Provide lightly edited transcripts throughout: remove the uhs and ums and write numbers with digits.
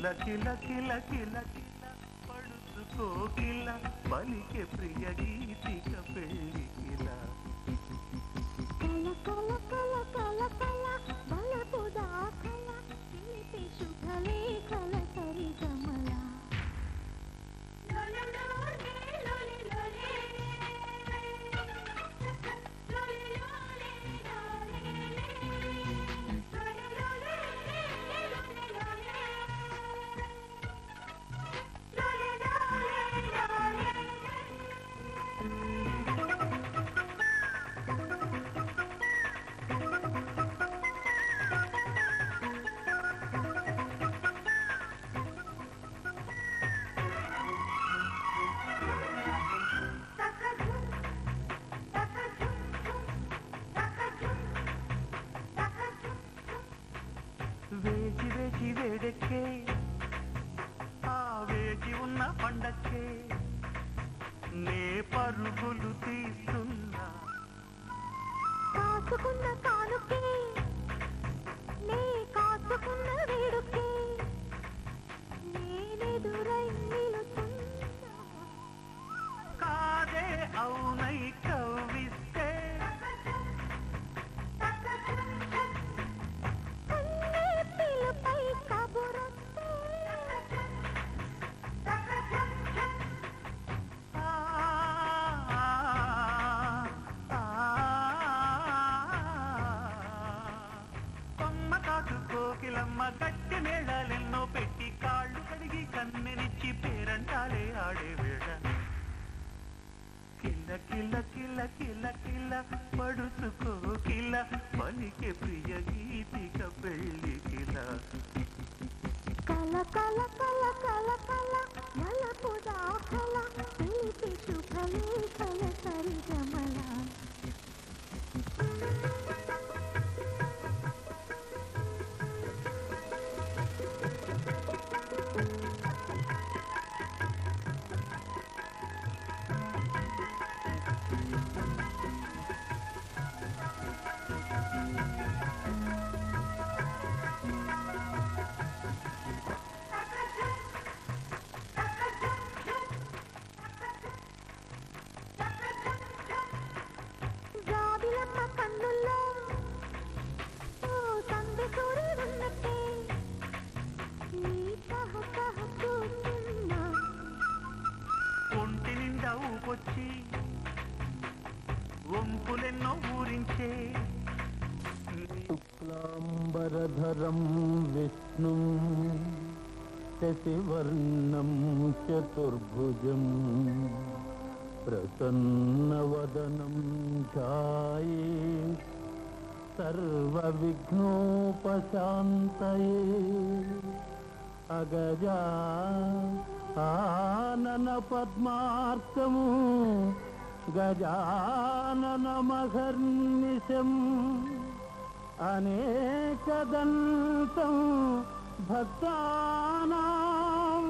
కిల కిల కిల కిల కిల పడుచుకో కిల పలికే ప్రియ గీతిక పెళ్ళి కిల కల కల కల కల కల బలపు దాఖల తెలిపే శుభలేఖల సరిగమల వేచి వేచి వేడెక్కే ఆ వేచి ఉన్న పండక్కే నే పరుగులు తీస్తున్నా కాసుకున్న కానుకే నే కాసుకున్న వేడుకే నేనెదురై నిలుచున్నా కాదే అవునై కవ్విస్తే పిలుపై కబురొస్తే కొమ్మ కాసు కోకిలమ్మ గట్టి మేళాలెన్నో పెట్టి కాళ్ళు కడిగి కన్నెనిచ్చి పేరంటాలే ఆడే వేళ కిల కిల కిల కిల కిల పడుచుకో కిల పలికే ప్రియ గీతిక పెళ్ళి కిల కల కల కల కల కల బలపు దాఖల తెలిపే శుభలేఖల సరిగమల జాబిలమ్మ కన్నుల్లో ఓ సందె సూర్యుడున్నట్టే నీ కహ కహ కూర్చున్నా ఒంటి నిండా ఊపొచ్చి వంపులెన్నో ఊరించే శుక్లాంబరధరం విష్ణుం శశివర్ణం చతుర్భుజం ప్రసన్నవదనం ఛాయే సర్వవిఘ్నోపశాంతయే అగజా ఆనన పద్మార్కము గజాననమహర్నిశం అనేకదంతం భక్తానాం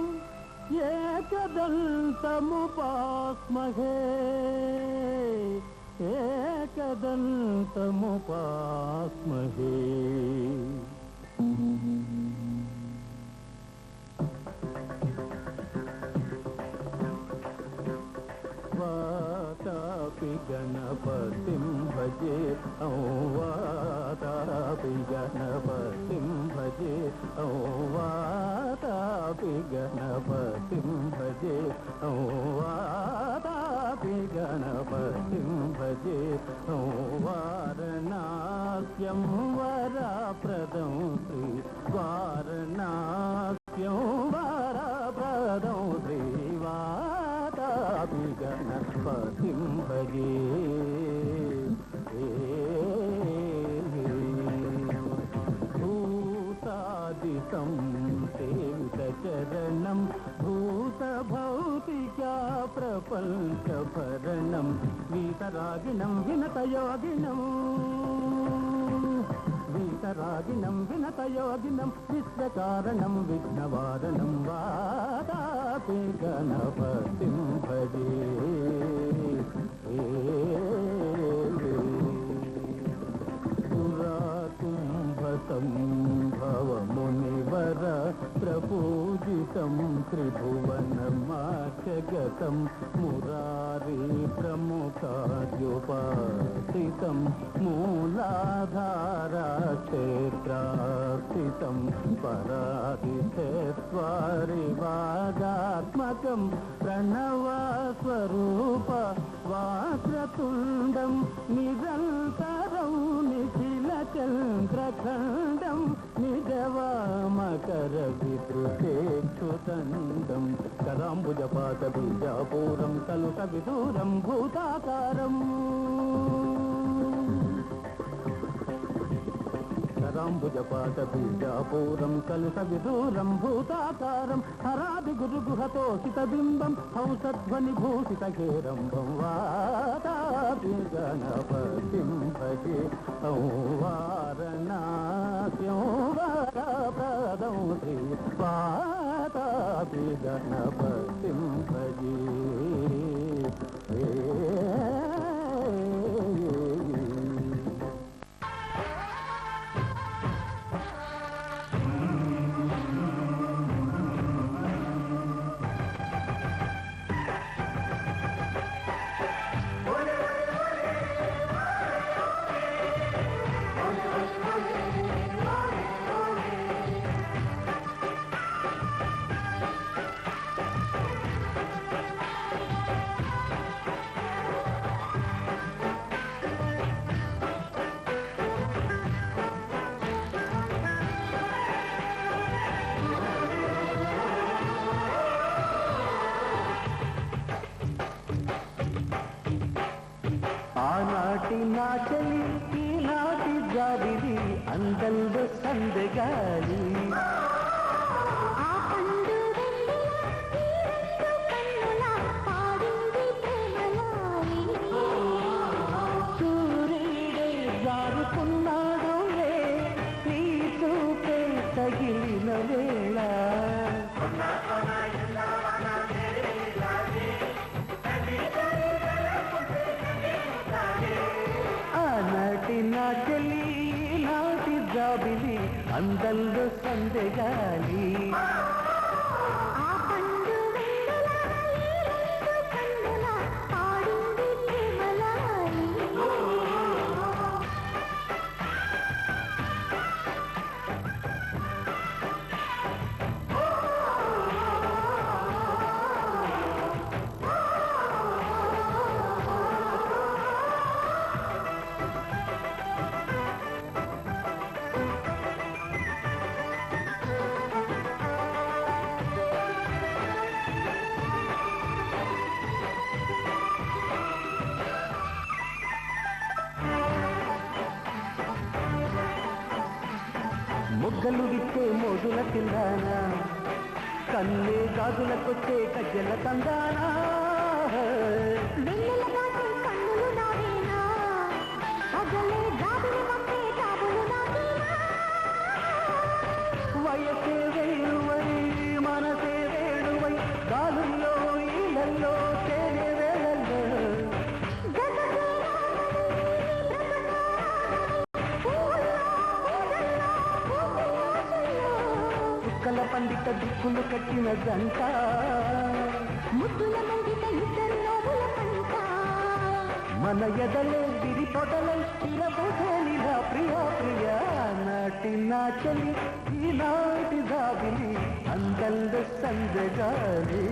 ఏకదంతముపాస్మహే ఏకదంతముపాస్మహే వాతాపి గణపతిం భజే వాతాపి గణపతిం భజే వాతాపి గణపతిం భజే వాతాపి గణపతిం భజే వారణాస్యం వరప్రదం శ్రీ వారణాస్యం వరప్రదం శ్రీ వాతాపి గణపతిం భజే భూతాదిశం సేవిత చరణం భూత భౌతికా ప్రపంచ భరణం వీతరాగిణం వినతయోగినం వీతరాగిణం వినతయోగినం విశ్వకారణం విఘ్నవారణం వాతాపి గణపతిం భజే పురాకుంభ సంభవ మునివర ప్రపూ మురారి ప్రముఖాద్యుపాసితం మూలాధారా క్షేత్రాస్థితం పరాదిశేత్వారివాగాత్మకం ప్రణవస్వరూప వాక్రతుండం నిరంతరం నిఖిల చంద్రఖండం నిజవామకర విద్రుతేక్షుతండం కరాంబుజపాత బీజాపూరం కలుష విదూరం భూతాకారం కరాంబుజపాత బీజాపూరం కలుష విదూరం భూతాకారం హరాది గురుగుహతోషిత బింబం హంసధ్వని భూషిత కేరంబం వాతాపి గణపతిం భజే వారణాస్యం వరప్రదం శ్రీ వాతాపి గణపతిం భజే ఆనాటి నాచలి ఈనాటి జాబిలి అందల్వ సందగాలి సూర్యుడే జారుకున్నాడు నీ చూపే తగిలిన వేళ ఆనాటి నాచలి నాటి జాబిలి అందల్లో సందగాలి మొగ్గలు విచ్చే మోజుల తిందానా కన్నే గాజులకొచ్చే కజ్జల తందానా వయసే వేణువై మనసే వేణువై గాలుల్లో ఈలల్లో తేనె వేళల్లో చుక్కల పండిత దిక్కులు కట్టిన జంట ముద్దుల మందిత ఇద్దరు నోముల పంట మన ఎదలే విరి పొదలై చిరబోధేలిలా ప్రియా ప్రియా నాటి నాచలి ఈనాటి దాబిలి అందల్ల సందగాలి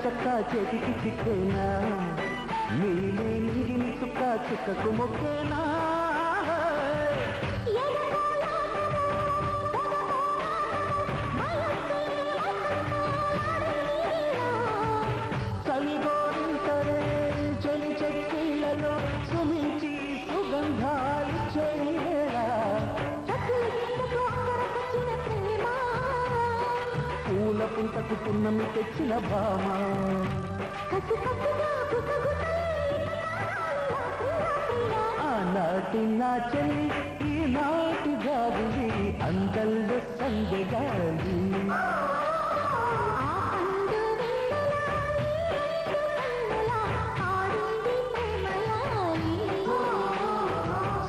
చక్క చేతికి చిక్కేనా నీలే నీగిని చుక్క చుక్కకు మొక్కేనా చలిగోరింతరే చలి చెక్కిళ్ళలో సుమించి సుగంధాలు చేయేలా పూల పుంతకు పున్నమి తెచ్చిన భామ ఆనాటి నా చెల్లి ఈనాటి గాలి అందల్లో సందగాలి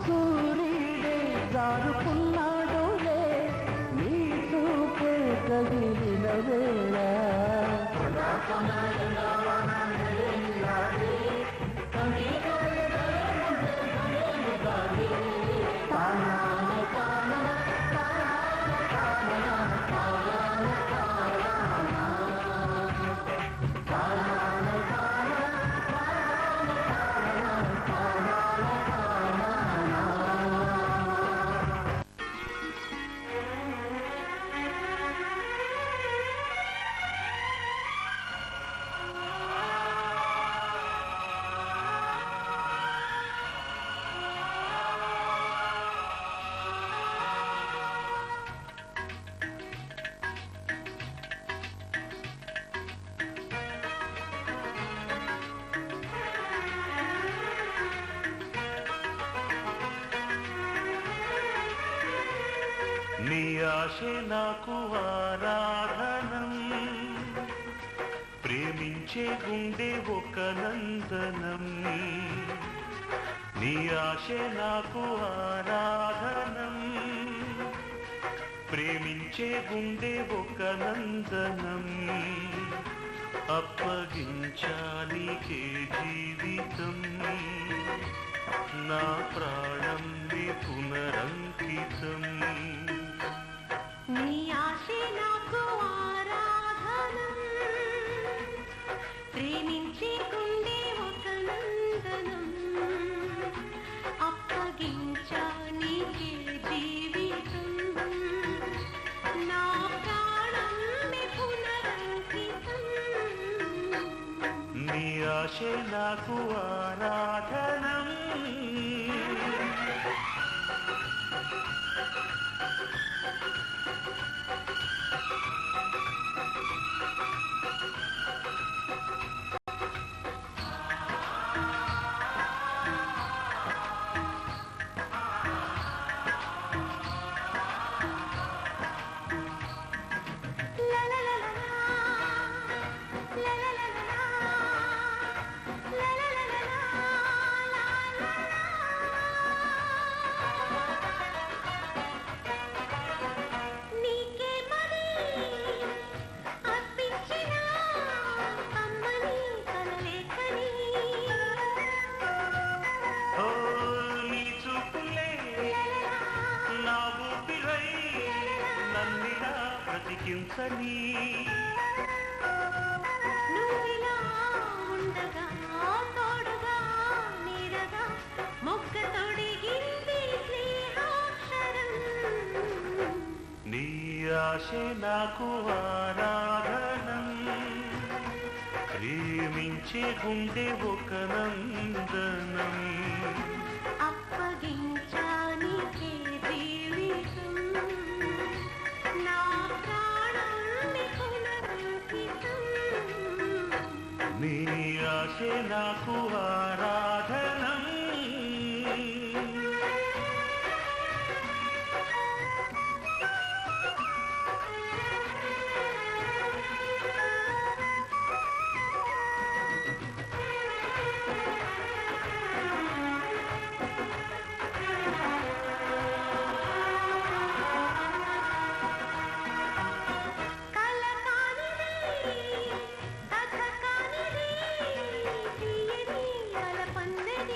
సూర్యుడే జారుకున్నాడులే నీ చూపే కదిలిన వేళ నీ ఆశే నాకు ఆరాధనం ప్రేమించే గుండె ఒక నందనం నీ ఆశే నాకు ఆరాధనం ప్రేమించే గుండె ఒక నందనం అప్పగించానికే జీవితం నా ప్రాణం నీ పునరంకితం నీ ఆశే నాకు ఆరాధనం ప్రేమించే గుండె ఒక నందనం అప్పగించా నీకే జీవితం నా ప్రాణం నీ పునరంకితం నీ ఆశే నాకు ఆరాధనం బ్రతికించని నువ్విలా ఉండగా తోడుగా నీడగా మొక్క తొడిగింది స్నేహాక్షరం నీ ఆశే నాకు ఆరాధనం ప్రేమించే గుండె ఒక నందనం అప్పగించానికే జీవితం నా ప్రాణం నీ పునరంకితం నీ ఆశే నాకు ఆరాధనం కథ కానిది తీయని అలపన్నది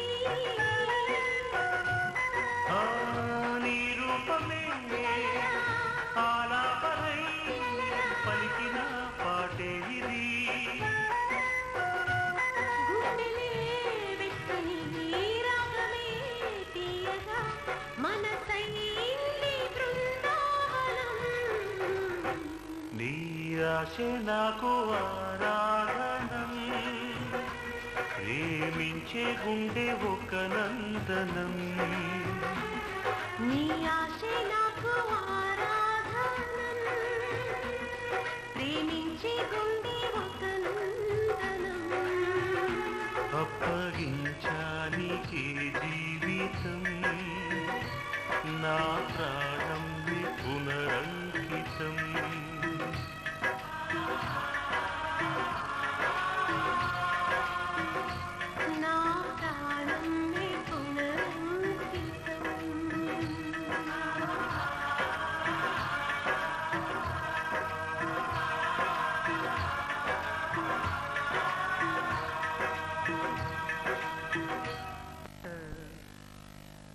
ఆశే నాకు ఆరాధనం ప్రేమించే గుండె ఒక నందనం నీ ఆశే నాకు ఆరాధనం ప్రేమించే గుండె ఒక నందనం అప్పగించానికి జీవితం నా ప్రాణం పునరంకితం నా ప్రాణం పునరంకితం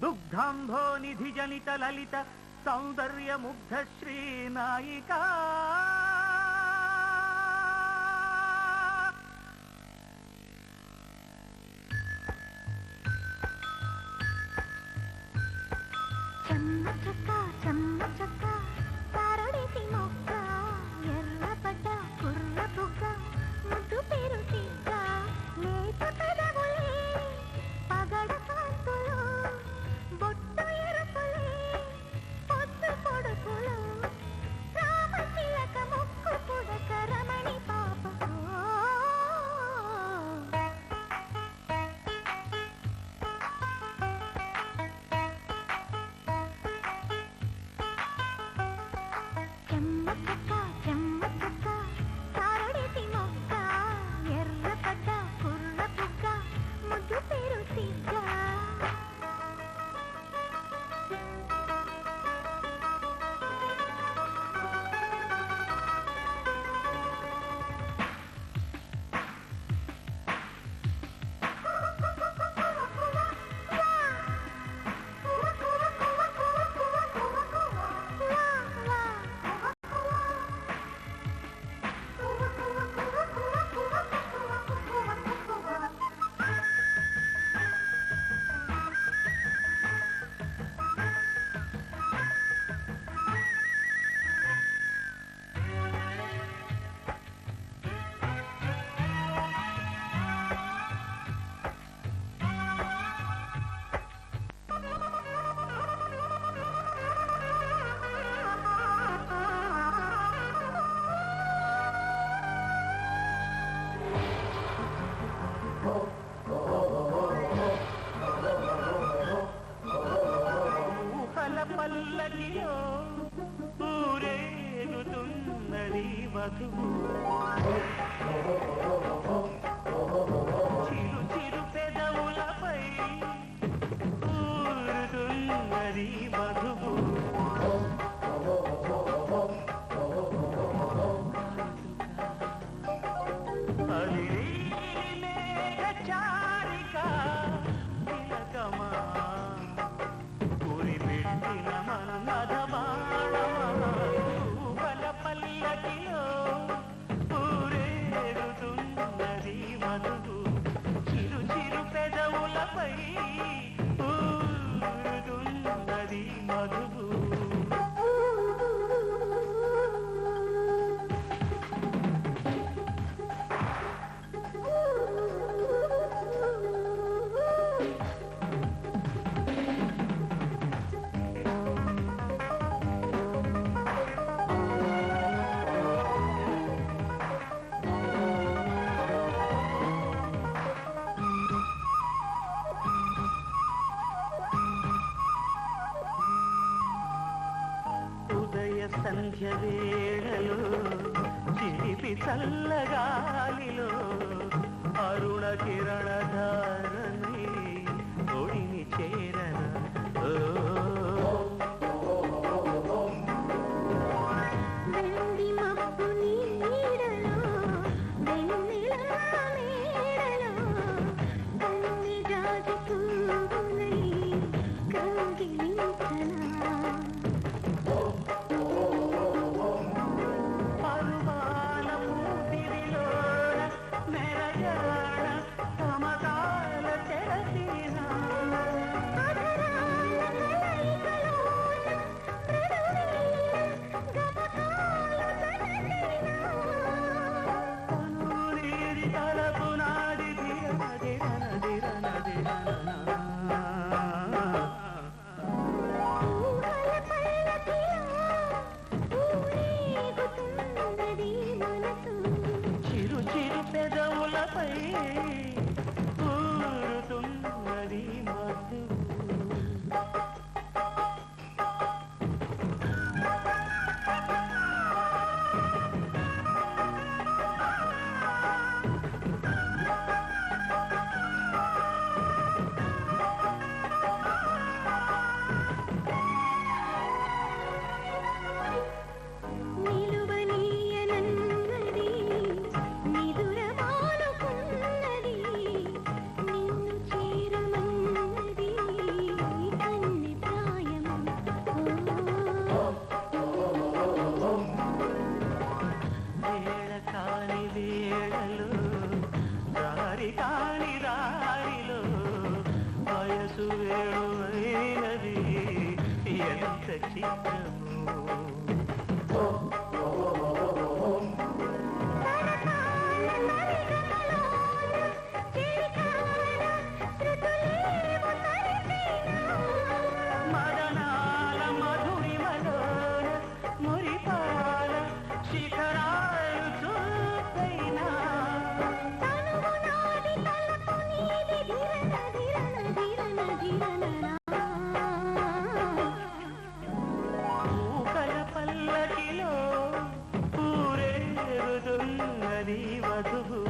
దుగ్ధాంభో నిధి జనిత లలిత సౌందర్య ముగ్ధ శ్రీ నాయికా చెమ్మ చక్క తారడితి మొక్క ఎర్రపడ్డ కుర్ర బుగ్గ ముద్దు పేరు తిగ్గ లేత పెదవులే పగడ కాంతులు బొట్టు ఎరుపులే పొద్దు పొడుపులు రామచిలక ముక్కు పుడక రమణి పాపకు చెమ్మ చక్క తారడితి మొక్క ఎర్రపడ్డ కుర్ర బుగ్గ ముద్దు పేరు తిగ్గ పల్లకిలో ఊరేగుతున్నది వధువు చిరు చిరు పెదవులపై ఊరుతున్నది వధువు అది చారిక తిలకమా పెట్టిన మన్మథ బాణమల పల్లకిలో ఊరేగుతున్నది వధువు చిరు చిరు పెదవులపై ఊరుతున్నది మధువు సంధ్య వేళలో చిలిపి చల్లగాలిలో అరుణ కిరణ ధారణి ఒడిని చేరన వెండి మబ్బు నీడలో వెన్నెల మేడలో కన్ని జాజి పువ్వులై కౌగిలించనా పరువాల పూతిరిలోన మెరజాడ తమ మనసు వేణువైనది ఎంత చిత్రము మదనాల మధురిమలోన మురిపాల శిఖరాలు చూపైనా పూకల పల్లకిలో పూరేరుతున్నది వధువు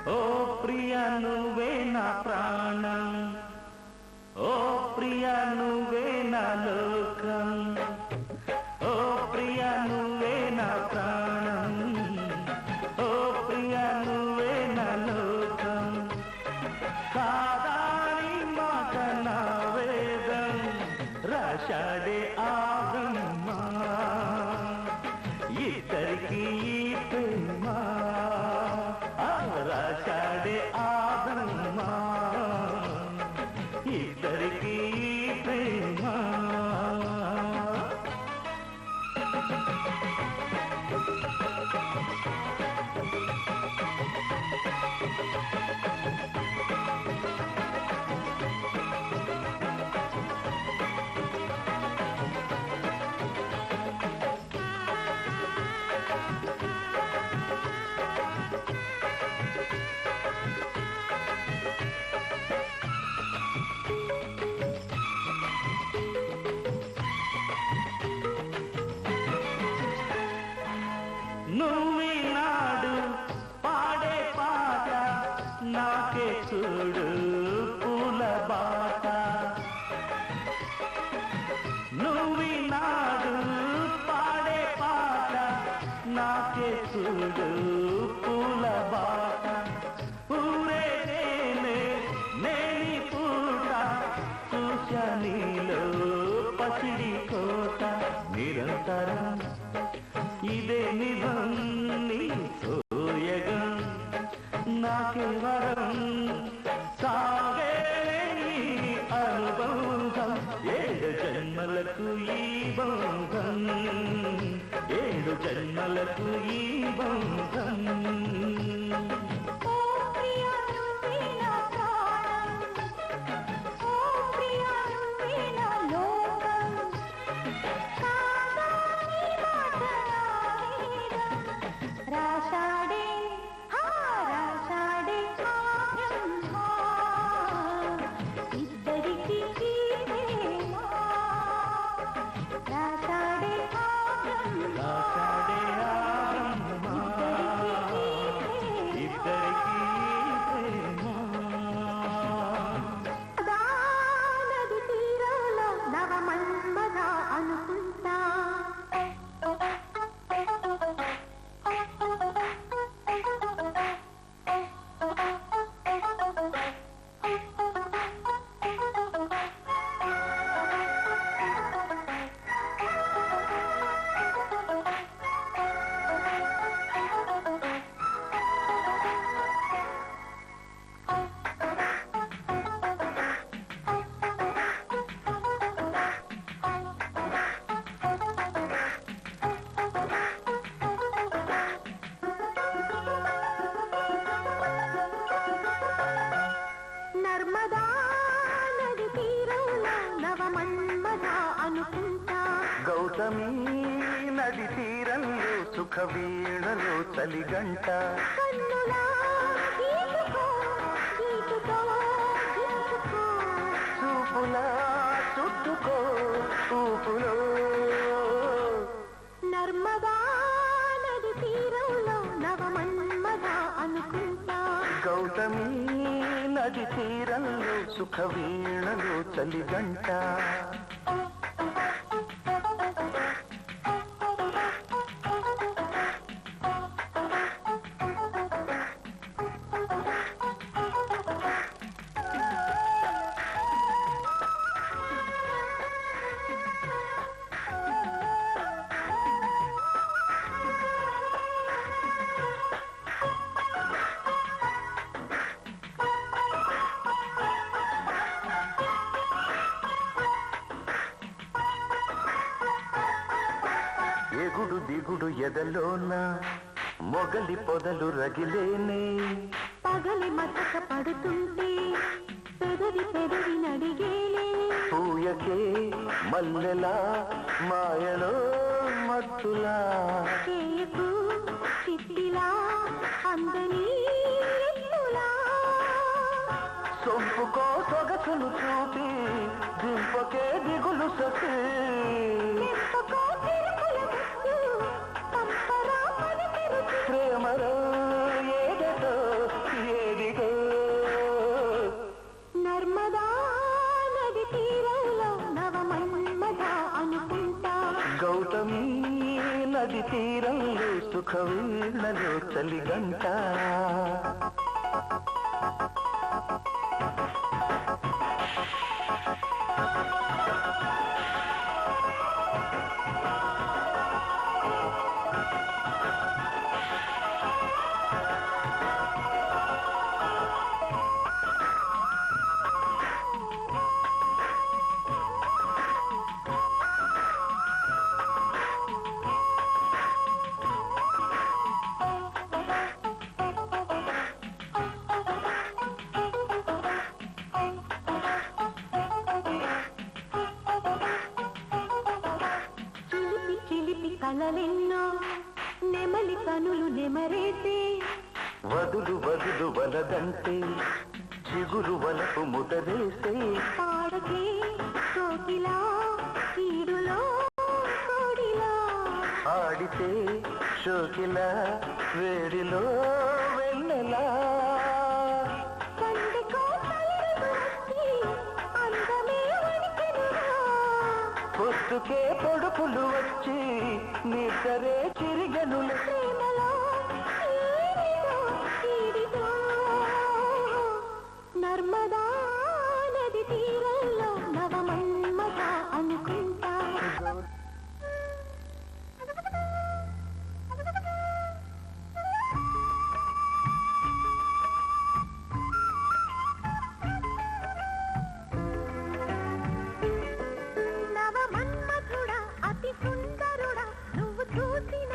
ఓ ప్రియా నువ్వే నా ప్రాణం ఓ ప్రియా నువ్వే నా లోకం ఓ ప్రియా నువ్వే నా ప్రాణం ఓ ప్రియా నువ్వే నా లోకం కాదాని మాట నా వేదం రాశాడే ఆ బ్రహ్మ ఇద్దరికి ప్రేమ రాశాడే ఆ బ్రహ్మ ఇద్దరికి ప్రేమ నువ్వినాడు పాడే పాట నాకే చూడు పూల బాట నువ్వినాడు పాడే పాట నాకే చూడు పూల బాట పూరే నేని పూట చూశా నీలో పసిడి కోట నిరంతరం ఇదే నిజం నీ సోయగం నాకే వరం జన్మలకు ఈ బంధం గౌతమి నది తీరంలో సుఖ వీణలో చలిగంట చూపులా చుట్టుకో ఊపులో నర్మదా నది తీరంలో నవమన్మద అనుకుంటా గౌతమి నది తీరంలో సుఖ వీణలో చలిగంట ఎగుడు దిగుడు ఎదలోన మొగలి పొదలు రగిలేనే పగలి మసక పడుతుంటే పెదవి పెదవి నడిగేలే పూయకే మల్లెలా మాయలో మత్తులా చేయకు చిట్టిలా అందని ఎత్తులా సొంపుకో సొగసును చూపి దింపకే దిగులు సఖీ నింపుకో తిరుమల ముద్దు, పంపరా పలికి రుచి. ప్రేమలో ఏదటో ఏదిగో నర్మదా నది తీరంలో నవమన్మద అనుకుంటా గౌతమి నది తీరంలో సుఖ వీణలో చలిగంట చిలిపి చిలిపి కలలెన్నో నెమలి కనులు నెమరేసే వదులు వదులు వలదంటే చిగురు వలపు ముదరేసే పాడకే కోకిలా తీరులో కోడిలా ఆడితే షోకిల వేడిలో వెన్నెలా కందికో తల్లికి వచ్చి అందమే వణికెనురా. పొద్దుకే పొడుపులు వచ్చి నిద్రే చిరిగనుల ప్రేమలో ఈడిదో ఈడిదో. నర్మదా నది తీరంలో నవమన్మద అనుకుంటా నవమన్మధుడా అతి సుందరుడా నువ్వు చూసిన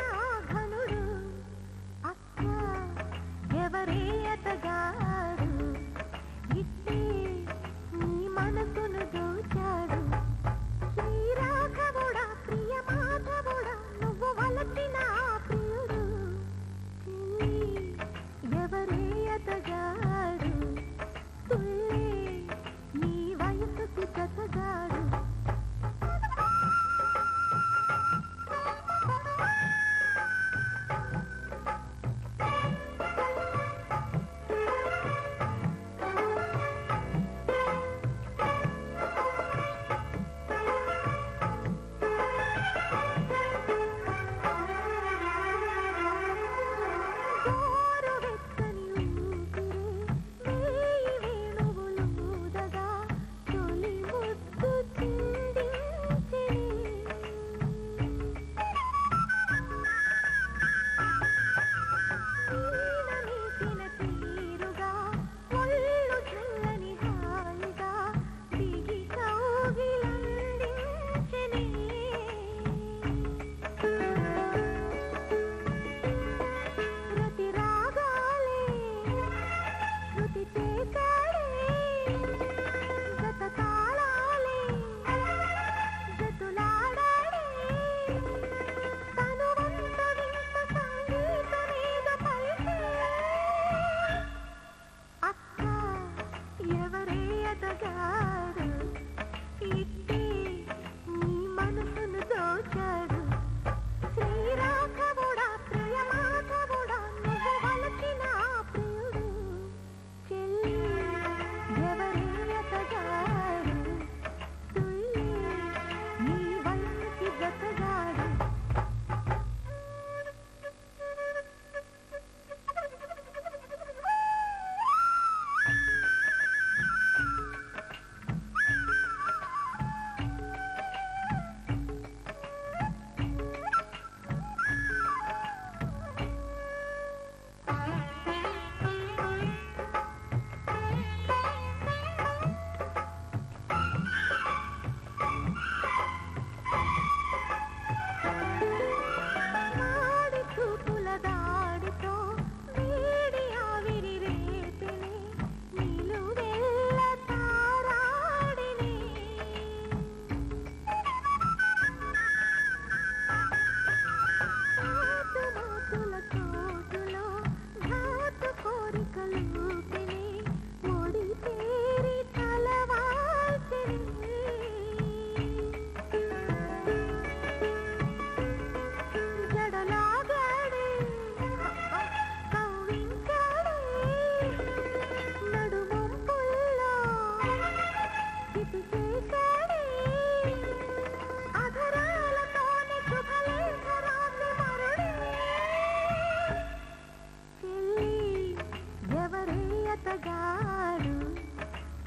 అతగాడు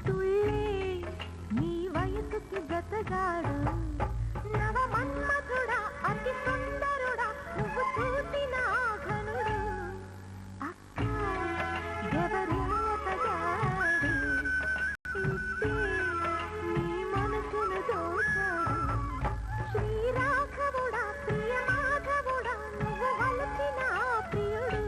తుళ్ళే నీ వయసుకి గతగాడు నవ మన్మధుడా అతి సుందరుడా నువ్వు చూసిన ఘనుడు అక్క ఎవరి అతగాడు ఇట్టే నీ మనసును దోచాడు శ్రీరాఘవుడా ప్రియ మాధవుడా నువ్వు వలచిన ప్రియుడు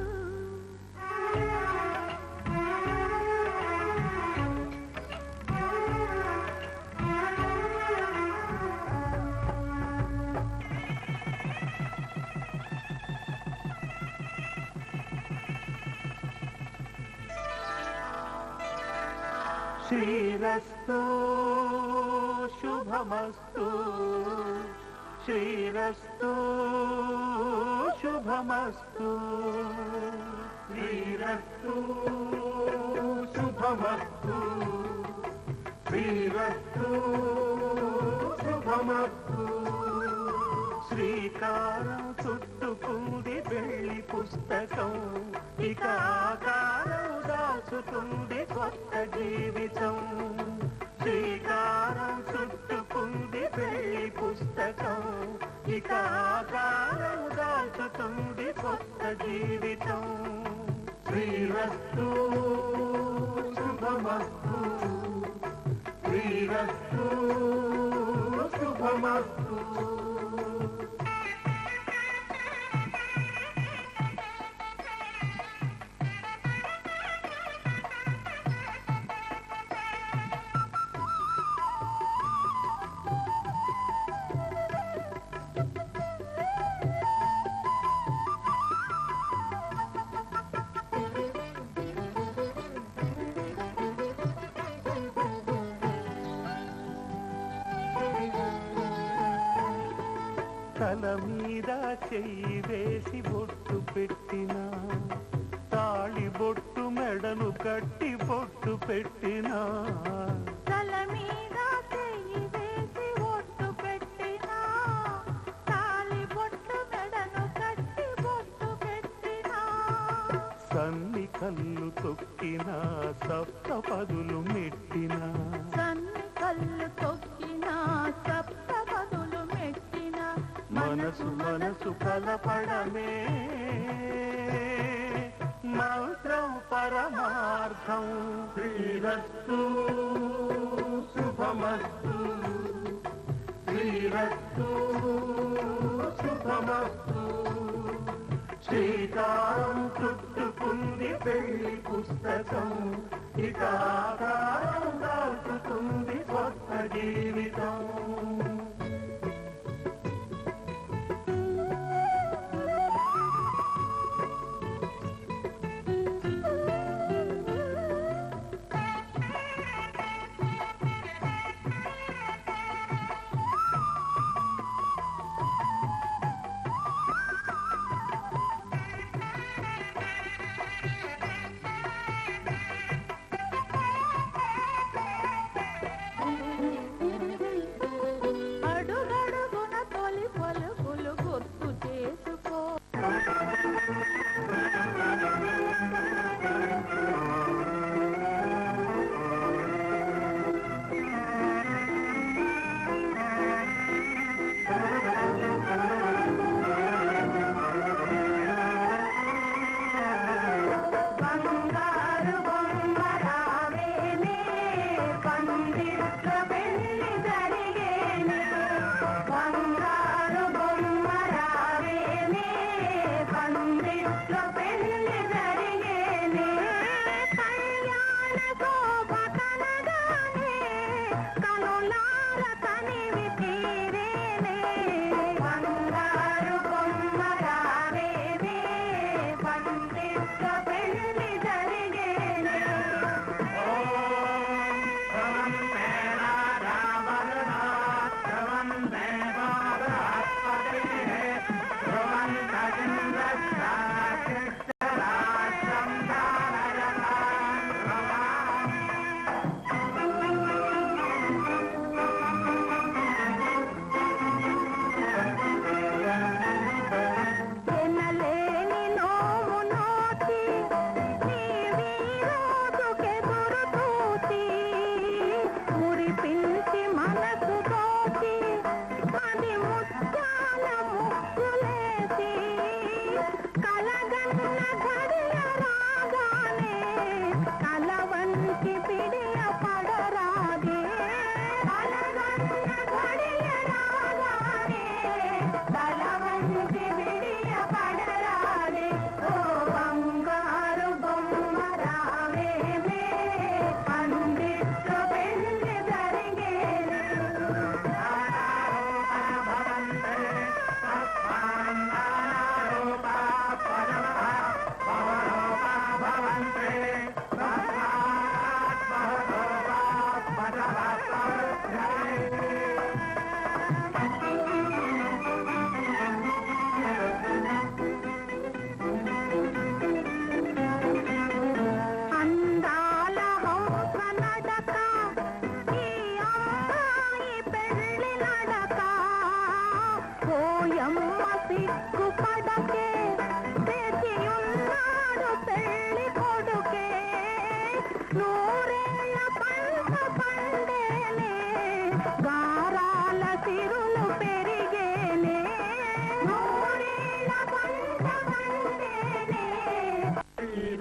శ్రీరస్తు శుభమస్తు శ్రీరస్తు శుభమస్తు శ్రీరస్తు శుభమస్తు శ్రీరస్తు శుభమస్తు శ్రీకారం చుట్టుకుంది వెళ్ళి పుస్తకం ఇక ఆకారం దాచుతుంది కొత్త జీవితం శ్రీకారం చుట్టుకుంది వెళ్ళి పుస్తకం ఇక ఆకారం దాచుతుంది కొత్త జీవితం శ్రీరస్తు శుభమస్తు శ్రీరస్తు శుభమస్తు తల మీద చెయ్యి వేసి బొట్టు పెట్టిన తాళి బొట్టు మెడను కట్టి బొట్టు పెట్టిన తల మీద చెయ్యి వేసి ఒట్టు పెట్టినా తాళి బొట్టు మెడను కట్టి బొట్టు పెట్టినా సన్ని కళ్ళు తొక్కిన సప్త పదులు మెట్టిన సన్ని కళ్ళు తొక్కినా సప్త పదులు మెట్టినా మనసు మనసు కలపడమే మంత్రం పరమార్థం శ్రీరస్తు శుభమస్తు శ్రీరస్తు శుభమస్తు శ్రీకారం చుట్టుకుంది పెళ్లి పుస్తకం ఇక ఆకారం దాచుతుంది కొత్త జీవితం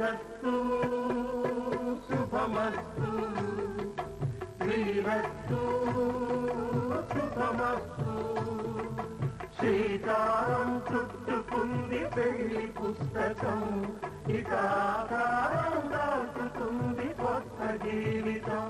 శ్రీరస్తు శుభమస్తు శ్రీరస్తు శుభమస్తు శ్రీకారం చుట్టుకుంది పెళ్లి పుస్తకం ఇక ఆకారం దాచుతుంది కొత్త జీవితం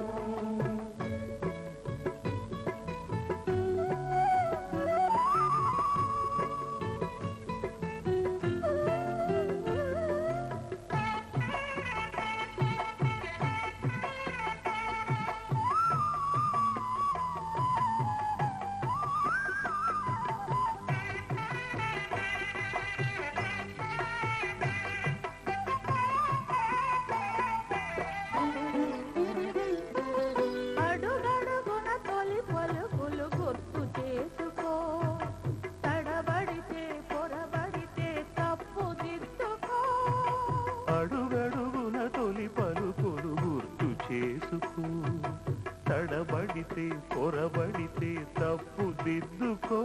తడబడితే పొరబడితే తప్పు దిద్దుకో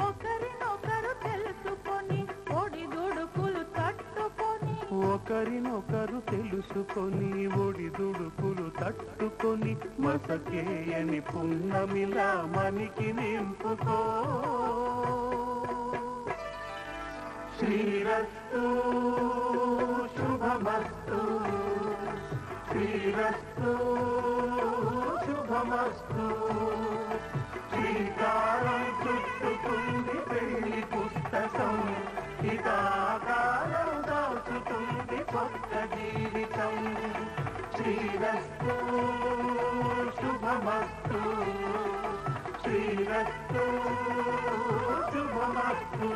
ఒకరినొకరు తెలుసుకొని ఒడిదుడుకులు తట్టుకొని ఒకరినొకరు తెలుసుకొని ఒడిదుడుకులు తట్టుకొని మసకేయని పున్నమిలా మనికి నింపుకో శ్రీరస్తు శుభమస్తు శ్రీరస్తు శుభమస్తు శ్రీకారం చుట్టుకుంది పెళ్లి పుస్తకం ఇక ఆకారం దాచుతుంది కొత్త జీవితం శ్రీరస్తు శుభమస్తు శ్రీరస్తు శుభమస్తు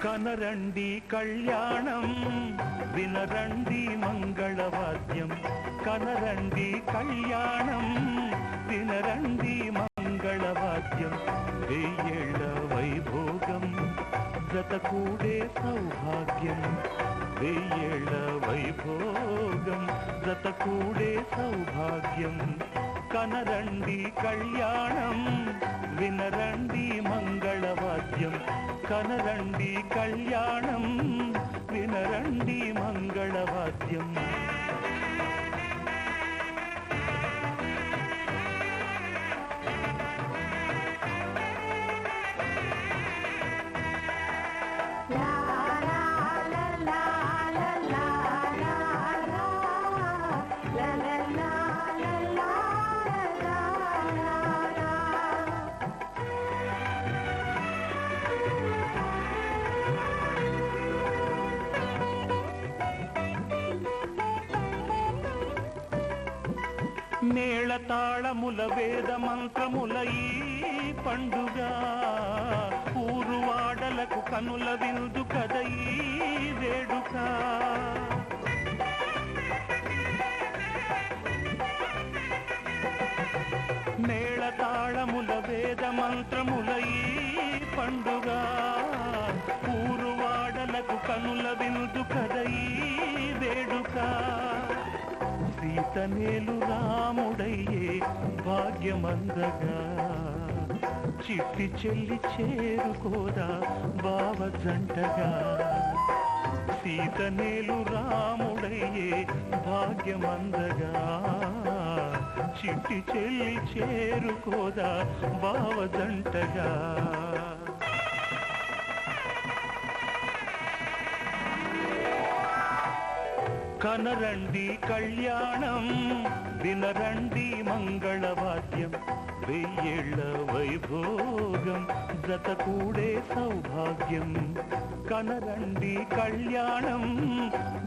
కనరండి కళ్యాణం వినరండి మంగళవాద్యం కనరండి కళ్యాణం వినరండి మంగళవాద్యం వెయ్యేళ్ల వైభోగం జతకూడే సౌభాగ్యం వెయ్యేళ్ల వైభోగం జతకూడే సౌభాగ్యం కనరండి కళ్యాణం వినరండి మంగళవాద్యం కనరండి కళ్యాణం వినరండి మంగళవాద్యం మేళతాళముల వేద మంత్రముల ఈ పండుగ ఊరువాడలకు కనుల విందు కద ఈ వేడుక మేళతాళముల వేద మంత్రముల ఈ పండుగ ఊరువాడలకు కనుల విందు కద ఈ వేడుక సీతనేలు రాముడయ్యే భాగ్యమందగా చిట్టి చెల్లి చేరుకోదా బావ జంటగా సీతనేలు రాముడయ్యే భాగ్యమందగా చిట్టి చెల్లి చేరుకోదా బావ జంటగా కనరండి కళ్యాణం వినరండి మంగళవాద్యం వెయ్యేళ్ల వైభోగం జతకూడే సౌభాగ్యం కనరండి కళ్యాణం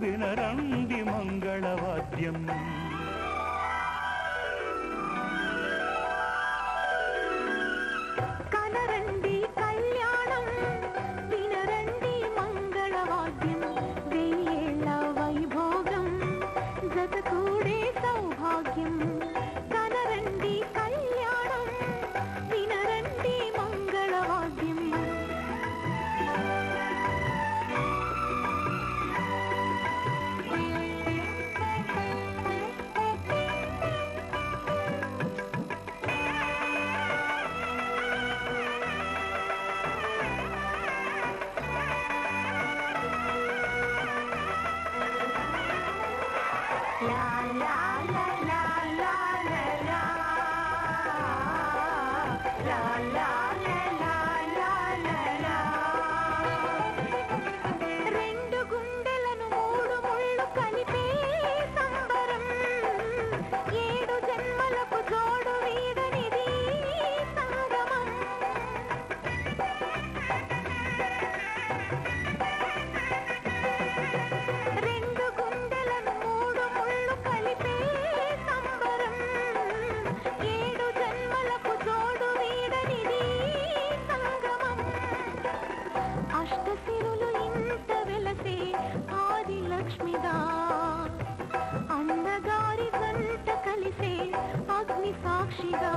వినరండి మంగళవాద్యం కనరండి కళ్యాణం వినరండి మంగళవాద్యం రెండు గుండెలను మూడు ముళ్ళు కలిపే సంబరం, ఏడు జన్మలకు జోడు వీడనిది సంగమం. రెండు గుండెలను మూడు ముళ్ళు కలిపే సంబరం, ఏడు జన్మలకు జోడు వీడనిది సంగమం. అష్టసిరులు ఇంత వెలసే ఆది లక్ష్మిగా, అందగారి గంట కలిసే అగ్ని సాక్షిగా.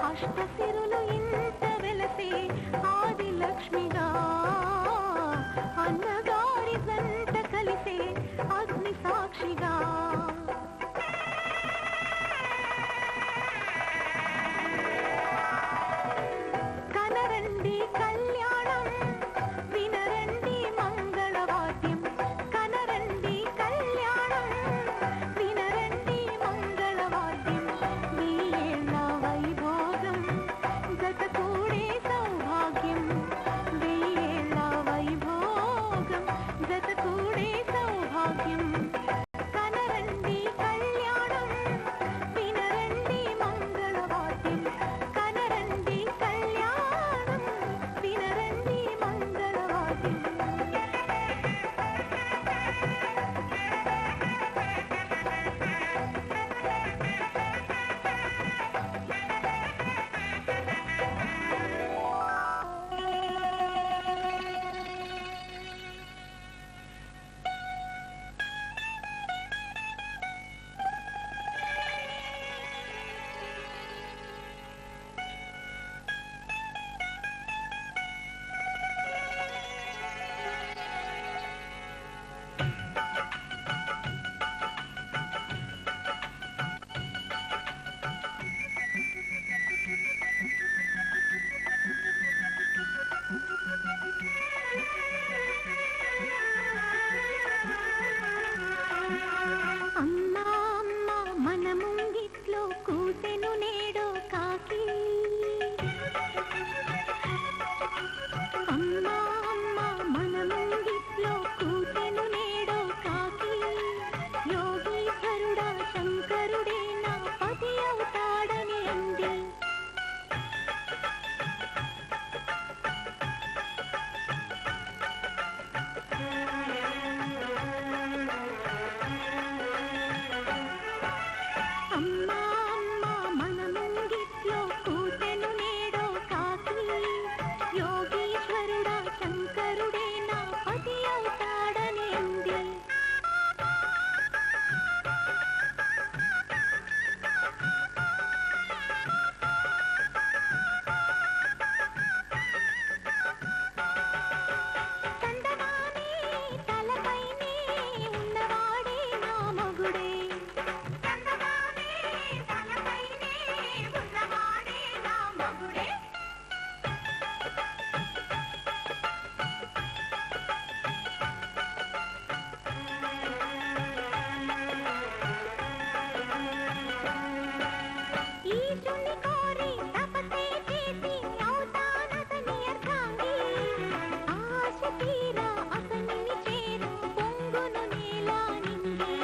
అష్టసిరులు ఇంత వెలసే ఆది లక్ష్మిగా, అందగారి గంట కలిసే అగ్ని సాక్షిగా. కనరండి కళ్యాణం, వినరండి మంగళవాద్యం. కనరండి కళ్యాణం, వినరండి మంగళవాద్యం. వెయ్యేళ్ళ వైభోగం జత కూడే సౌభాగ్యం. వెయ్యేళ్ళ వైభోగం జత కూడే సౌభాగ్యం. కనరండి కళ్యాణం, వినరండి మంగళవాద్యం. కనరండి కళ్యాణం, వినరండి మంగళవాద్యం. అమ్మా అమ్మ మన ముంగిట్లో కూసెను నేడో కాకి. అమ్మా అమ్మ మన ముంగిట్లో కూసెను నేడో కాకి. యోగీశ్వరుడా శంకరుడే నా పతి అవుతాడని అంది. అమ్మా అమ్మ మన ముంగిట్లో కూసెను నేడో కాకి. యోగీశ్వరుడా శంకరుడే నా పతి అవుతాడని అంది. చందమామే తలపైనే ఉన్నవాడే నా మగుడే. చందమామే తలపైనే ఉన్నవాడే నా మగుడే. ఈశుని కోరి తపస్సే చేసి అవుతానతని అర్ధాంగి. ఆశ తీరా అతనిని చేరు పొంగును నేల నింగి.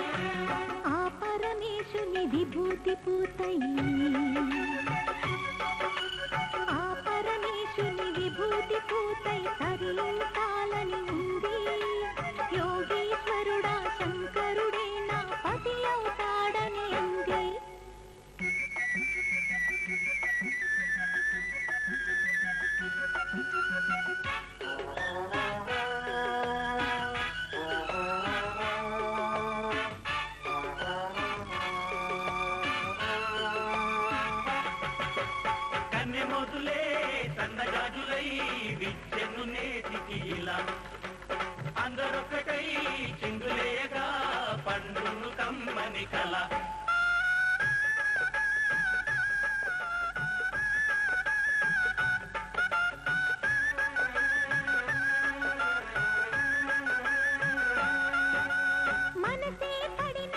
ఆ పరమేశుని విభూతి పూతయి, ఆ పరమేశుని విభూతి పూతై తరించాలని ఉంది. యోగీశ్వరుడా శంకరుడే నా పతి అవుతాడని అంది. కన్నె మొదలే సన్నజాజులై విచ్చెను నేటికి ఇలా. అందరొక్కటై చిందులేయగా పండును కమ్మని కల. మనసే పడిన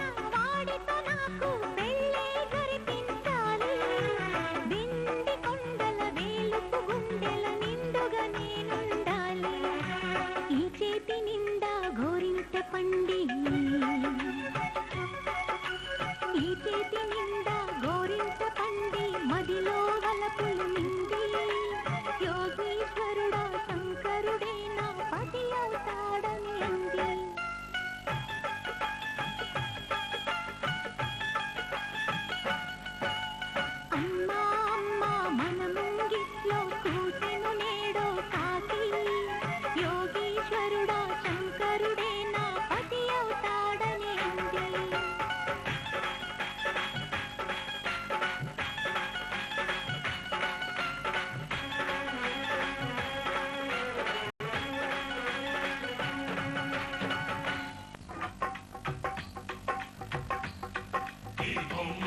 ఈ బొమ్మ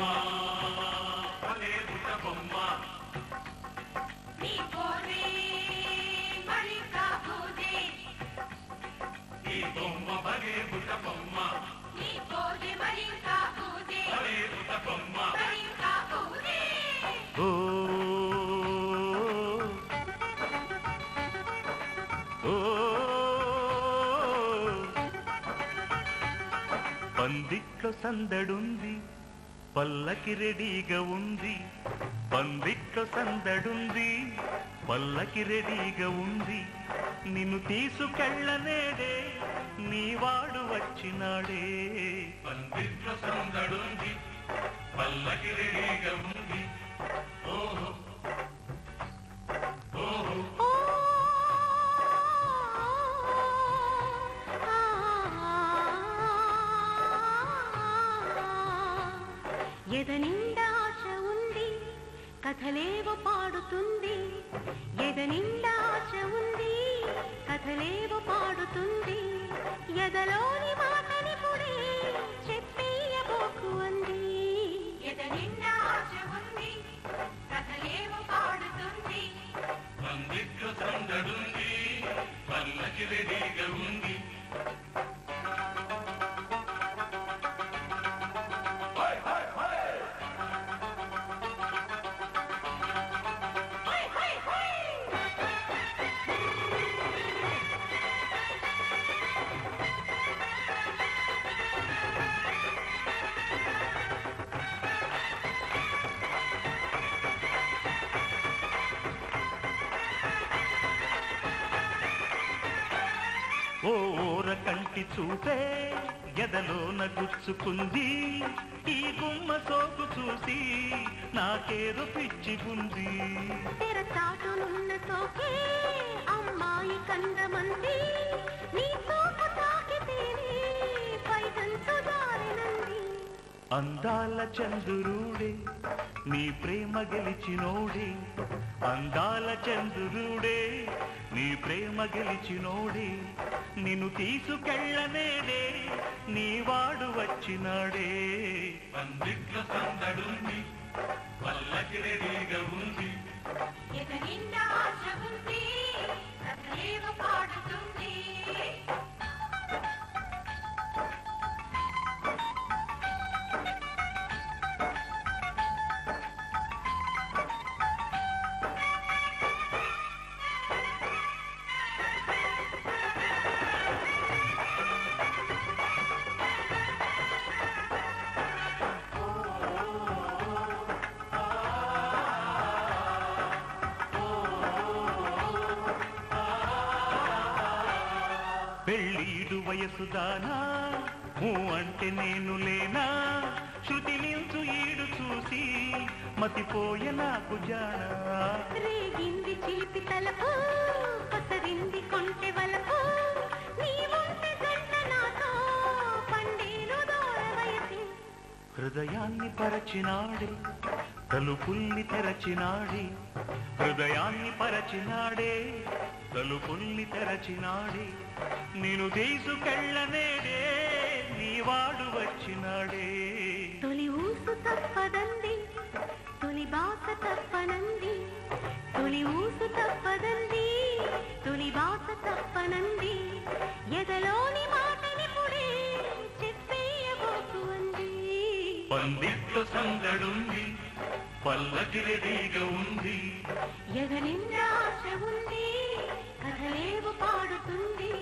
భలే బుట్ట బొమ్మ నీ పోరే మరి కాబోదే ఈ బొమ్మ భలే బుట్ట బొమ్మ నీ పోరే మరి కాబోదే భలే బుట్ట బొమ్మ మరి కాబోదే ఓ ఓ పందిట్లో సందడుంది పల్లకి రెడీగా ఉంది పందిట్లో సందడుంది పల్లకి రెడీగా ఉంది నిన్ను తీసుకెళ్ళనేడే నీవాడు వచ్చినాడే పందిట్లో సందడుంది పల్లకి రెడీగా ఉంది ఓహో ఓహో ఎదనిండా ఆశ ఉంది కథలేవో పాడుతుంది ఎదనిండా ఆశ ఉంది కథలేవో పాడుతుంది ఎదలోని మాటని పుడే చెప్పేయబోకు అంది ఎదనిండా ఆశ ఉంది కథలేవో పాడుతుంది పందిట్లో సందడుంది పల్లకి రెడీగా ఉంది ఓర కంటి చూపే గదలోన గుచ్చుకుంది ఈ గుమ్మ సోకు చూసి నాకేదో పిచ్చిగుంది తెరచాటునున్న సోకే అమ్మాయి కందమంది నీ సోకు తాకితేనే పైదంతు జారినంది అందాల చంద్రుడే నీ ప్రేమ గెలిచినోడే అందాల చంద్రుడే నీ ప్రేమ గెలిచినోడే నిన్ను తీసుకెళ్ళనేడే నీవాడు వచ్చినాడే పందిట్లో సందడుంది పల్లకి రెడీగా ఉంది ఎదనిండా ఆశ ఉంది కథలేవో పాడుతుంది పెళ్ళీడు వయసుదానా ఊ అంటే నేను లేనా శృతి నించు ఈడు చూసి మతిపోయే నాకు జానా రేగింది చిలిపి తలపు కొసరింది కొంటె వలపు నీ ఉంటే జంట నాతో పండేను దూర వయసి హృదయాన్ని పరచినాడే తలుపుల్ని తెరచినాడే హృదయాన్ని పరచినాడే తలుపుల్ని తెరచినాడే నేను తీసుకెళ్ళనేడే నీవాడు వచ్చినాడే తొలి ఊసు తప్పదంది తొలి బాస తప్పనంది తొలి ఊసు తప్పదంది తొలి బాస తప్పనంది ఎదలోని మాటని పుడే చెప్పేయబోకు అంది పందిట్లో సందడుంది పల్లకి రెడీగా ఉంది ఎదనిండా ఆశ ఉంది కథలేవు పాడుతుంది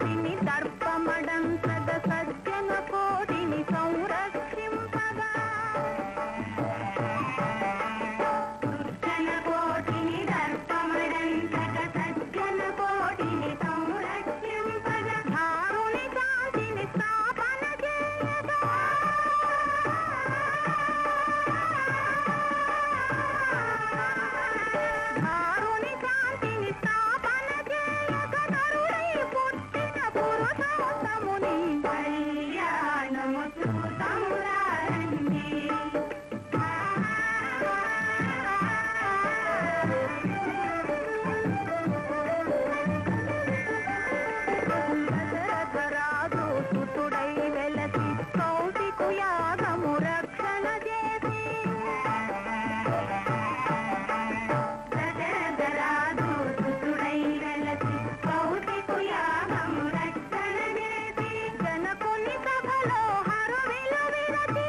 కోటిని దర్పమడంతగ సజ్జన కోటిని సంరక్షింపగా సజ్జన కోటిని దర్పమడంతగ సజ్జన కోటిని సంరక్షింపగా ధారుని శాంతిని స్థాపన చేయగా ధారుని శాంతిని స్థాపన చేయగా నరుడై పుట్టిన పురుషోత్తముని కళ్యాణము చూతమురారండి. దశరథరాజు సుతుడై వెలసి కౌశికు యాగము రక్షణ చేసి దశరథరాజు సుతుడై వెలసి కౌశికు యాగము రక్షణ చేసి జనకుని సభలో హరువిలు విరచి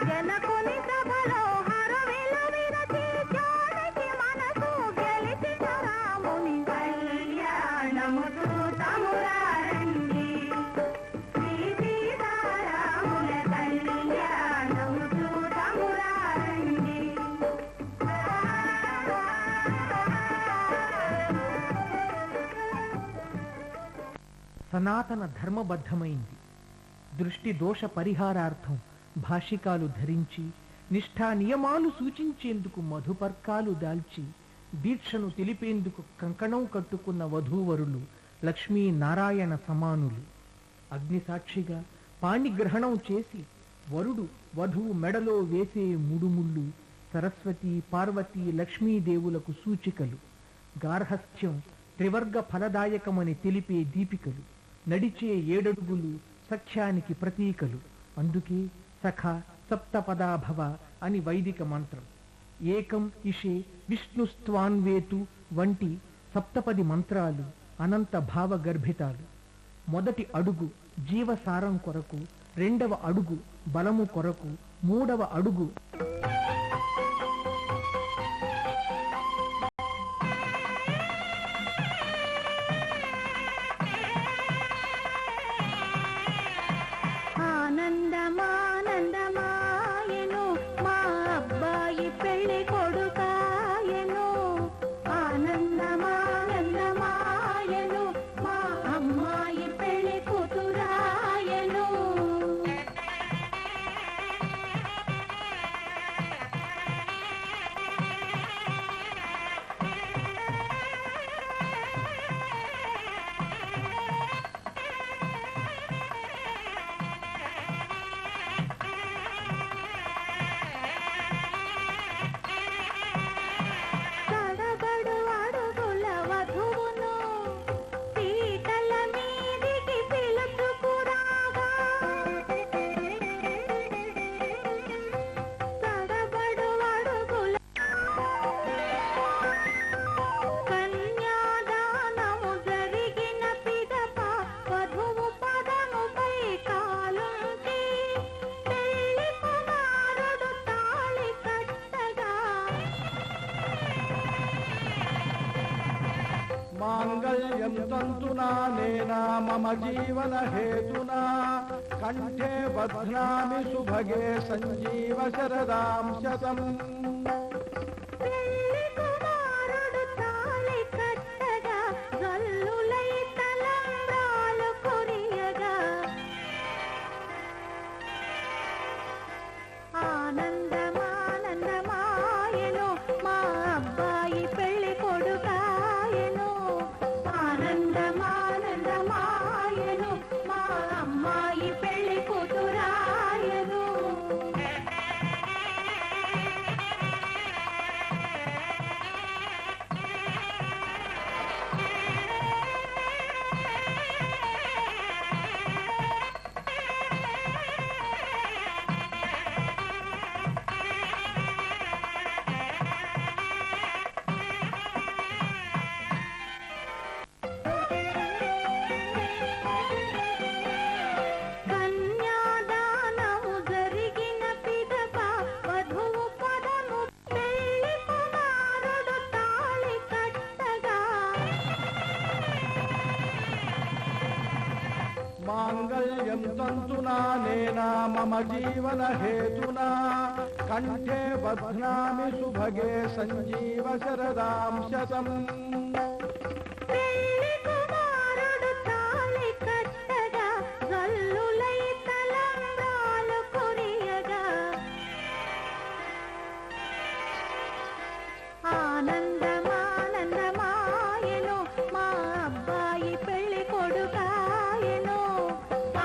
జనకుని సభలో హరువిలు విరచి జానకి మనసు గెలిచిన రాముని కళ్యాణము చూతమురారండి. శ్రీ సీతారాముల కళ్యాణము చూతమురారండి. సనాతన ధర్మబద్ధమైంది. దృష్టి దోష పరిహారార్థం భాషికాలు ధరించి నిష్ఠా నియమాలు సూచించేందుకు మధుపర్కాలు దాల్చి దీక్షను తెలిపేందుకు కంకణం కట్టుకున్న వధూవరులు లక్ష్మీనారాయణ సమానులు. అగ్నిసాక్షిగా పాణిగ్రహణం చేసి వరుడు వధువు మెడలో వేసే ముడుముళ్ళు సరస్వతి పార్వతీ లక్ష్మీదేవులకు సూచికలు. గార్హస్థ్యం త్రివర్గ ఫలదాయకమని తెలిపే దీపికలు. నడిచే 7 అడుగులు సఖ్యానికి ప్రతీకలు. అందుకే సఖ సప్తపదాభవ అని వైదిక మంత్రం. ఏకం ఇషే విష్ణుస్త్వాన్వేతు వంటి సప్తపది మంత్రాలు అనంత భావగర్భితాలు. మొదటి అడుగు జీవసారం కొరకు, 2వ అడుగు బలము కొరకు, 3వ అడుగు ఆనందమానందమాయను మా అబ్బాయి పెళ్లి కొడుకాయను. ఆనందమానందమాయను మా అమ్మాయి పెళ్లి కూతురాయను. తడబడు అడుగుల వధువును పీటల మీదికి పిలుచుకురాగా తడబడు అడుగుల కన్యాదానము జరిగిన పిదప వధువు పదముపై కాలుంచి పెళ్లి కుమారుడు తాళి కట్టగా మాంగళ్యం తంతునా నేనా మమ జీవన హేతునా కంఠే బధ్నామి సుభగే సంజీవ శరదాం శతం. పెళ్లి కుమారుడు తాళి కట్టగా గల్లులై తలంబ్రాలు కొరియగా ఆనందమానందమాయను మా అబ్బాయి పెళ్లి కొడుకాయను. ఆనందమానందమాయను మా అమ్మాయి పెళ్లి కూతురాయను. మాంగళ్యం తంతునా నేనా మమ జీవన హేతునా కంఠే బధ్నామి సుభగే సంజీవ శరదాం శతం. పెళ్లి కుమారుడు తాళి కట్టగా గల్లులై తలంబ్రాలు కురియగా ఆనందమానందమాయెను మా అబ్బాయి పెళ్లి కొడుకాయెను.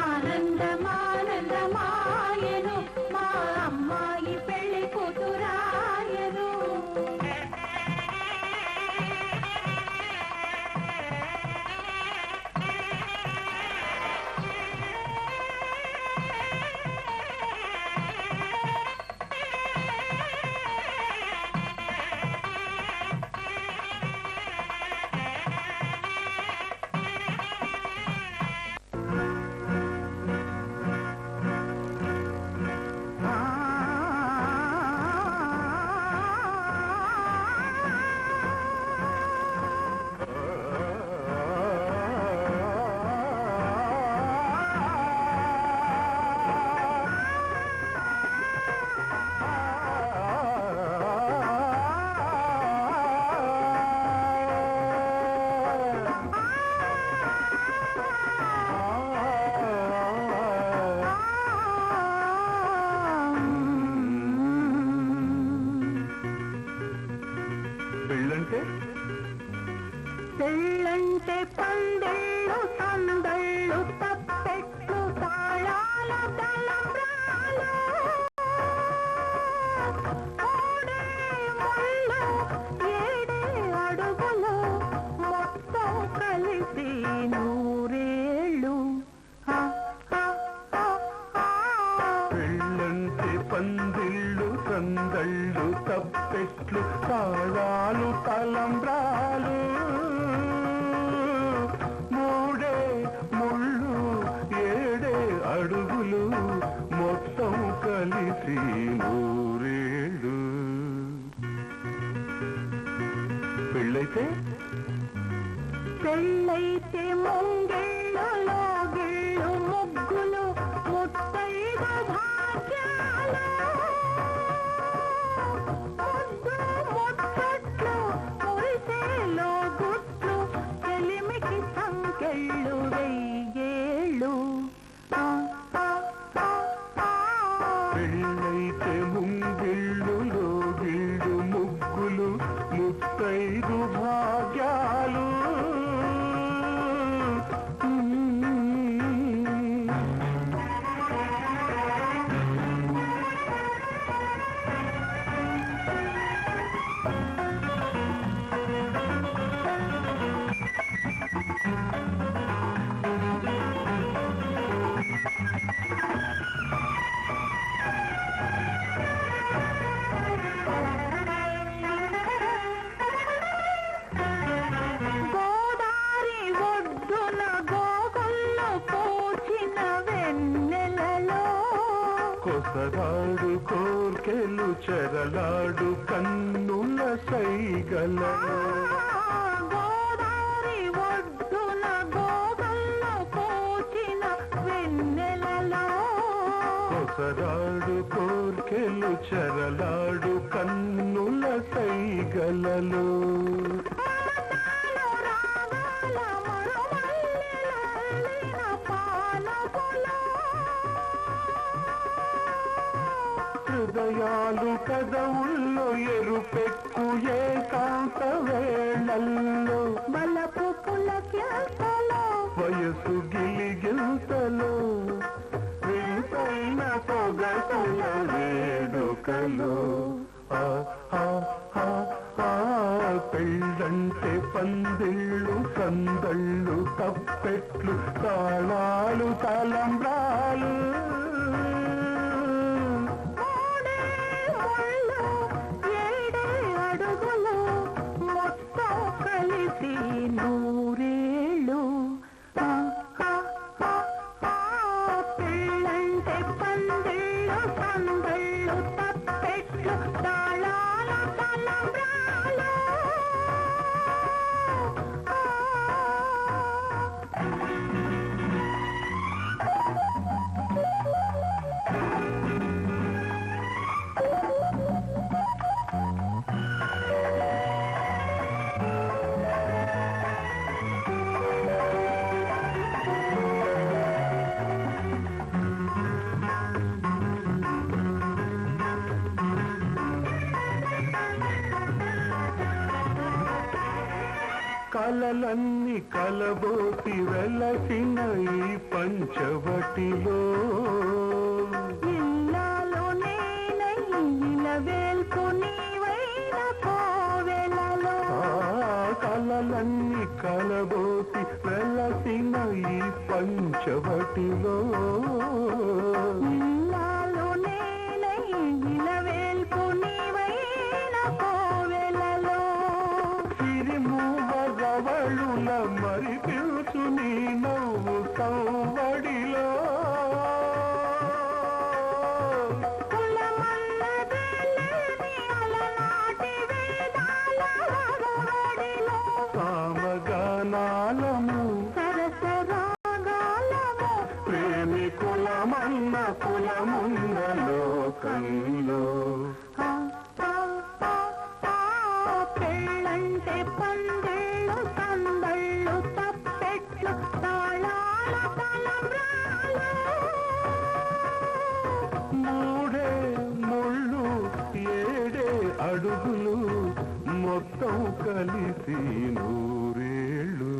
ఆనందమానందమాయెను మా అమ్మాయి పెళ్లి కూతురాయెను. పెళ్ళంటే పెళ్ళంటే పందిళ్ళు సందళ్ళు తప్పెట్లు తాళాల తలంబ్రాలు మూడే ముళ్ళు ఏడే అడుగులు మొత్తం కలిసి నూరేళ్ళు. పెళ్ళంటే పందిళ్ళు సందళ్ళు తప్పెట్లు తాళాలు తలంబ్రాలు మూడే ముళ్ళు ఏడే అడుగులు మొత్తం కలిసి నూరేళ్ళు. పెళ్ళైతే పెళ్ళైతే ముంగిళ్ళు లోగిళ్ళు ముగ్గులు ముత్తైద భాగ్యాలు ముద్దు ముచ్చట్లు మురిసేలో గుట్లు చెలిమికి సంకెళ్ళు వెయ్యేళ్ళు. పెళ్ళైతే ముంగిళ్ళు లోగిళ్ళు ముగ్గులు ముత్తైదు భాగ్యాలు. గోదారి ఒడ్డున గోగుల్లో పూచిన వెన్నెలలో కొసరాడు కోర్కెలు చెరలాడు కన్నుల సైగలలో గోదారి ఒడ్డున గోగుల్లో పూచిన వెన్నెలలో కొసరాడు కోర్కెలు చెరలాడు కన్నుల సైగలలో రాగాల మరుమల్లెలల్లిన పాలపులో హృదయాలు కదవుల్లో ఎరుపెక్కు ఏకాంత వేళల్లో బలపు పులకెంతలో వయసు గిలిగిల్తలో వింతైన సొగసుల వేడుకలో ఆ ఆ ఆ ఆ పెళ్ళంటే పందిళ్ళు సందళ్ళు తప్పెట్లు తాళాలు తలంబ్రాలు మూడే ముళ్ళు ఏడే అడుగులు మొత్తం కలిసి నూరేళ్ళు. పెళ్ళంటే పందిళ్ళు సందళ్ళు తప్పెట్లు తాళాల తలంబ్రాలు. కలలన్నీ కలబోసి వెలసిన ఈ పంచవటిలో ఇల్లాలో నేనై ఇలవేల్పు నీవైన కోవెలలో కలలన్నీ కలబోసి వెలసిన ఈ పంచవటిలో ఇల్లాలో నేనై ఇలవేల్పు నీవైన కోవెలలో సిరిమూవరవళుల మరి పిలుచు నీ నవ్వు సంవడిలో కులమన్నదేలేని అలనాటి వేదాల వరవడిలో సామగానాలము సరసరాగాలము ప్రేమికులమన్న కులమున్న లోకంలో పెళ్ళంటే పందిళ్ళు సందళ్ళు తప్పెట్లు తాళాల తలంబ్రాలు మూడే ముళ్ళు ఏడే అడుగులు మొత్తం కలిసి నూరేళ్ళు